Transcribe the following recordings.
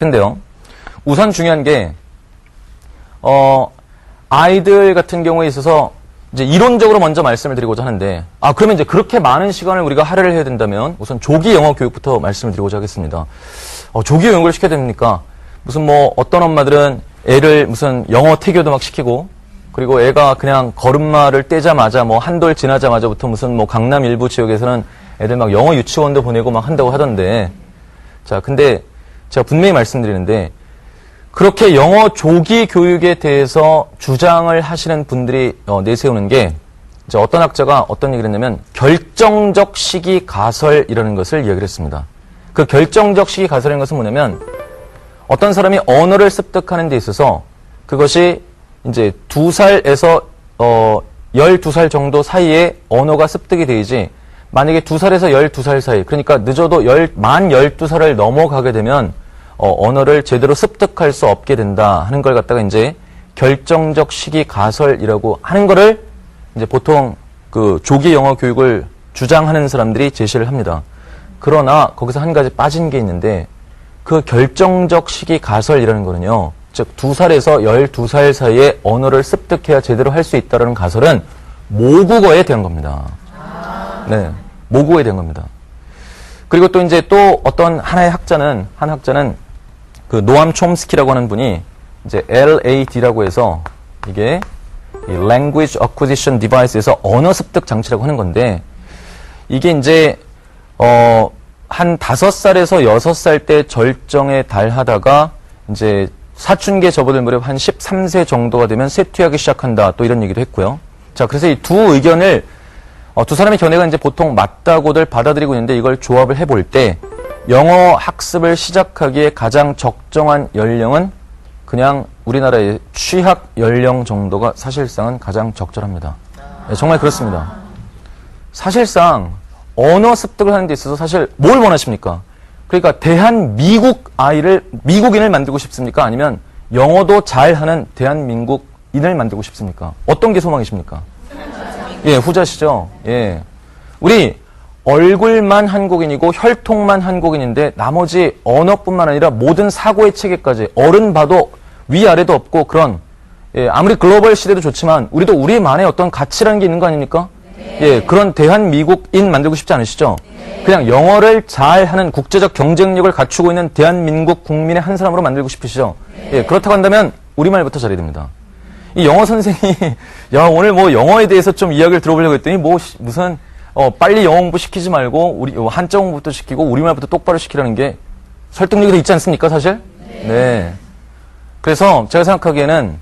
근데요, 우선 중요한 게, 아이들 같은 경우에 있어서 이제 이론적으로 먼저 말씀을 드리고자 하는데, 그러면 이제 그렇게 많은 시간을 우리가 할애를 해야 된다면 우선 조기 영어 교육부터 말씀을 드리고자 하겠습니다. 조기 영어를 시켜야 됩니까? 무슨 뭐 어떤 엄마들은 애를 무슨 영어 태교도 막 시키고, 그리고 애가 그냥 걸음마를 떼자마자 뭐 한돌 지나자마자부터 무슨 뭐 강남 일부 지역에서는 애들 막 영어 유치원도 보내고 막 한다고 하던데, 자, 근데 제가 분명히 말씀드리는데, 그렇게 영어 조기 교육에 대해서 주장을 하시는 분들이 내세우는 게, 이제 어떤 학자가 어떤 얘기를 했냐면, 결정적 시기 가설이라는 것을 이야기를 했습니다. 그 결정적 시기 가설이라는 것은 뭐냐면, 어떤 사람이 언어를 습득하는 데 있어서 그것이 이제 2살에서 12살 정도 사이에 언어가 습득이 되지, 만약에 2살에서 12살 사이, 그러니까 늦어도 만 12살을 넘어가게 되면 언어를 제대로 습득할 수 없게 된다 하는 걸 갖다가 이제 결정적 시기 가설이라고 하는 거를 이제 보통 그 조기 영어 교육을 주장하는 사람들이 제시를 합니다. 그러나 거기서 한 가지 빠진 게 있는데, 그 결정적 시기 가설이라는 거는요, 즉 2살에서 12살 사이에 언어를 습득해야 제대로 할 수 있다는 가설은 모국어에 대한 겁니다. 네, 모국어에 대한 겁니다. 그리고 또 이제 또 어떤 한 학자는 그 노암 촘스키라고 하는 분이 이제 LAD라고 해서 이게 이 Language Acquisition Device에서 언어 습득 장치라고 하는 건데, 이게 이제 한 5살에서 6살 때 절정에 달하다가 이제 사춘기에 접어들 무렵 한 13세 정도가 되면 쇠퇴하기 시작한다, 또 이런 얘기도 했고요. 자, 그래서 이 두 의견을 두 사람의 견해가 이제 보통 맞다고들 받아들이고 있는데, 이걸 조합을 해볼 때 영어 학습을 시작하기에 가장 적정한 연령은 그냥 우리나라의 취학 연령 정도가 사실상은 가장 적절합니다. 네, 정말 그렇습니다. 사실상 언어 습득을 하는 데 있어서 사실 뭘 원하십니까? 그러니까 미국인을 만들고 싶습니까? 아니면 영어도 잘하는 대한민국인을 만들고 싶습니까? 어떤 게 소망이십니까? 예, 후자시죠. 예. 우리 얼굴만 한국인이고 혈통만 한국인인데 나머지 언어뿐만 아니라 모든 사고의 체계까지 어른 봐도 위아래도 없고 그런, 예, 아무리 글로벌 시대도 좋지만 우리도 우리만의 어떤 가치라는 게 있는 거 아닙니까? 네. 예, 그런 대한미국인 만들고 싶지 않으시죠? 네. 그냥 영어를 잘하는 국제적 경쟁력을 갖추고 있는 대한민국 국민의 한 사람으로 만들고 싶으시죠? 네. 예, 그렇다고 한다면 우리말부터 잘해야 됩니다. 이 영어 선생이 야, 오늘 뭐 영어에 대해서 좀 이야기를 들어보려고 했더니 뭐 무슨 빨리 영어 공부 시키지 말고 우리 한자 공부부터 시키고 우리말부터 똑바로 시키라는 게 설득력이 더 있지 않습니까, 사실? 네. 네. 그래서 제가 생각하기에는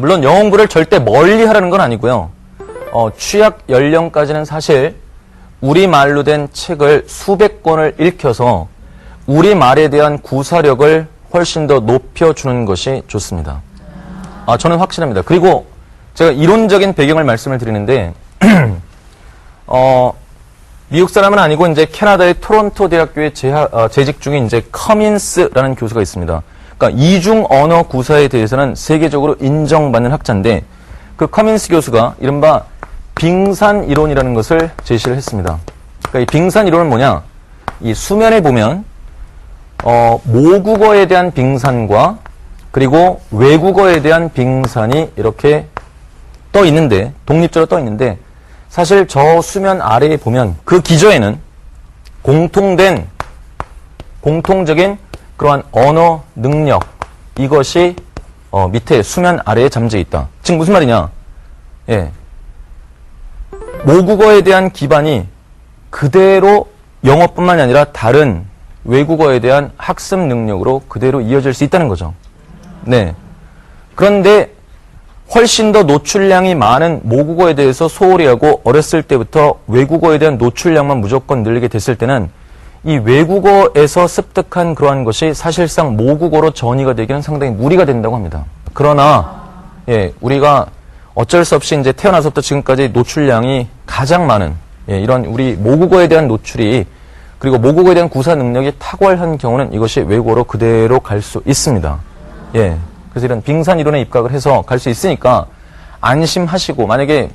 물론 영어 공부를 절대 멀리 하라는 건 아니고요. 취약 연령까지는 사실 우리말로 된 책을 수백 권을 읽혀서 우리말에 대한 구사력을 훨씬 더 높여주는 것이 좋습니다. 저는 확신합니다. 그리고 제가 이론적인 배경을 말씀을 드리는데, 미국 사람은 아니고 이제 캐나다의 토론토 대학교에 재직 중인 이제 커민스라는 교수가 있습니다. 그러니까 이중 언어 구사에 대해서는 세계적으로 인정받는 학자인데, 그 커민스 교수가 이른바 빙산 이론이라는 것을 제시를 했습니다. 그러니까 이 빙산 이론은 뭐냐? 이 수면에 보면 모국어에 대한 빙산과 그리고 외국어에 대한 빙산이 이렇게 떠 있는데, 독립적으로 떠 있는데, 사실 저 수면 아래에 보면 그 기저에는 공통적인 그러한 언어 능력, 이것이 밑에 수면 아래에 잠재 있다. 즉 무슨 말이냐? 예, 모국어에 대한 기반이 그대로 영어뿐만이 아니라 다른 외국어에 대한 학습 능력으로 그대로 이어질 수 있다는 거죠. 네. 그런데 훨씬 더 노출량이 많은 모국어에 대해서 소홀히 하고 어렸을 때부터 외국어에 대한 노출량만 무조건 늘리게 됐을 때는 이 외국어에서 습득한 그러한 것이 사실상 모국어로 전이가 되기는 상당히 무리가 된다고 합니다. 그러나 예, 우리가 어쩔 수 없이 이제 태어나서부터 지금까지 노출량이 가장 많은, 예, 이런 우리 모국어에 대한 노출이, 그리고 모국어에 대한 구사 능력이 탁월한 경우는 이것이 외국어로 그대로 갈 수 있습니다. 예. 그래서 이런 빙산 이론에 입각을 해서 갈 수 있으니까 안심하시고, 만약에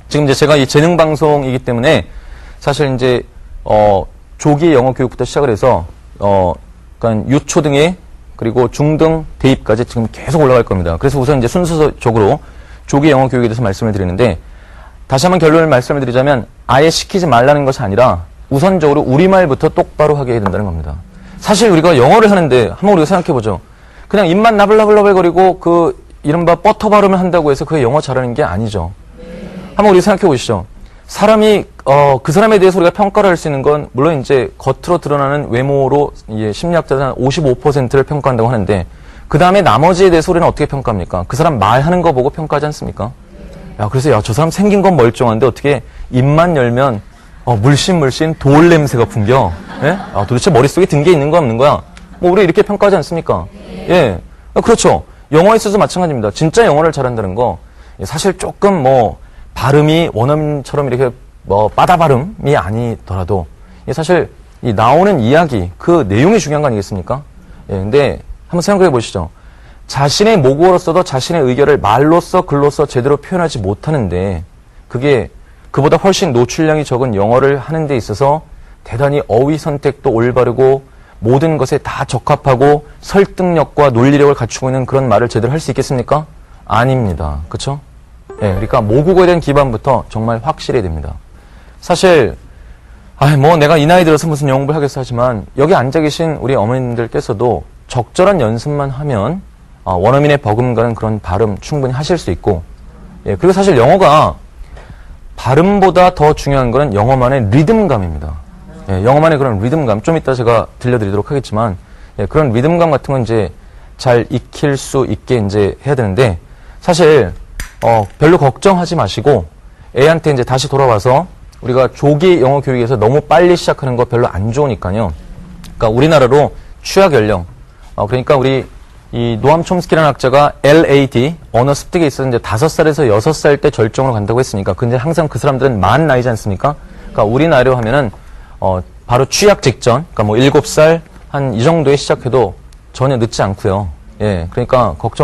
지금 이제 제가 이 재능 방송이기 때문에 사실 이제 조기 영어 교육부터 시작을 해서 그러니까 유초등의 그리고 중등, 대입까지 지금 계속 올라갈 겁니다. 그래서 우선 이제 순서적으로 조기 영어 교육에 대해서 말씀을 드리는데, 다시 한번 결론을 말씀을 드리자면 아예 시키지 말라는 것이 아니라 우선적으로 우리말부터 똑바로 하게 해야 된다는 겁니다. 사실 우리가 영어를 하는데 한번 우리가 생각해보죠. 그냥 입만 나불나불나불거리고 그 이른바 버터 발음을 한다고 해서 그게 영어 잘하는 게 아니죠. 한번 우리 생각해보시죠. 사람이 그 사람에 대해서 우리가 평가를 할 수 있는 건 물론 이제 겉으로 드러나는 외모로 심리학자들은 55%를 평가한다고 하는데, 그 다음에 나머지에 대해서 우리는 어떻게 평가합니까? 그 사람 말하는 거 보고 평가하지 않습니까? 그래서 저 사람 생긴 건 멀쩡한데 어떻게 입만 열면 물씬 돌 냄새가 풍겨. 예? 도대체 머릿속에 든 게 있는 거야 없는 거야? 뭐 우리 이렇게 평가하지 않습니까? 예. 그렇죠. 영어에 있어서 마찬가지입니다. 진짜 영어를 잘한다는 거 사실 조금 발음이 원어민처럼 이렇게 빠다 발음이 아니더라도 사실 이 나오는 이야기, 그 내용이 중요한 거 아니겠습니까? 예. 근데 한번 생각해 보시죠. 자신의 모국어로서도 자신의 의견을 말로써 글로써 제대로 표현하지 못하는데, 그게 그보다 훨씬 노출량이 적은 영어를 하는 데 있어서 대단히 어휘 선택도 올바르고 모든 것에 다 적합하고 설득력과 논리력을 갖추고 있는 그런 말을 제대로 할 수 있겠습니까? 아닙니다. 그렇죠? 예, 그러니까 모국어에 대한 기반부터 정말 확실해야 됩니다. 사실 내가 이 나이 들어서 무슨 영어 공부를 하겠어 하지만 여기 앉아 계신 우리 어머님들께서도 적절한 연습만 하면 원어민의 버금가는 그런 발음 충분히 하실 수 있고, 예, 그리고 사실 영어가 발음보다 더 중요한 거는 영어만의 리듬감입니다. 예, 영어만의 그런 리듬감, 좀 이따 제가 들려드리도록 하겠지만, 예, 그런 리듬감 같은 건 이제 잘 익힐 수 있게 이제 해야 되는데, 사실 별로 걱정하지 마시고 애한테 이제 다시 돌아와서 우리가 조기 영어 교육에서 너무 빨리 시작하는 거 별로 안 좋으니까요. 그러니까 우리나라로 취약 연령, 그러니까 우리 이 노암 촘스키라는 학자가 LAD, 언어 습득에 있어서 이제 5살에서 6살 때 절정으로 간다고 했으니까, 근데 항상 그 사람들은 만 나이지 않습니까? 그러니까 우리 나이로 하면은 바로 취약 직전, 그러니까 7살 한 이 정도에 시작해도 전혀 늦지 않고요. 예, 그러니까 걱정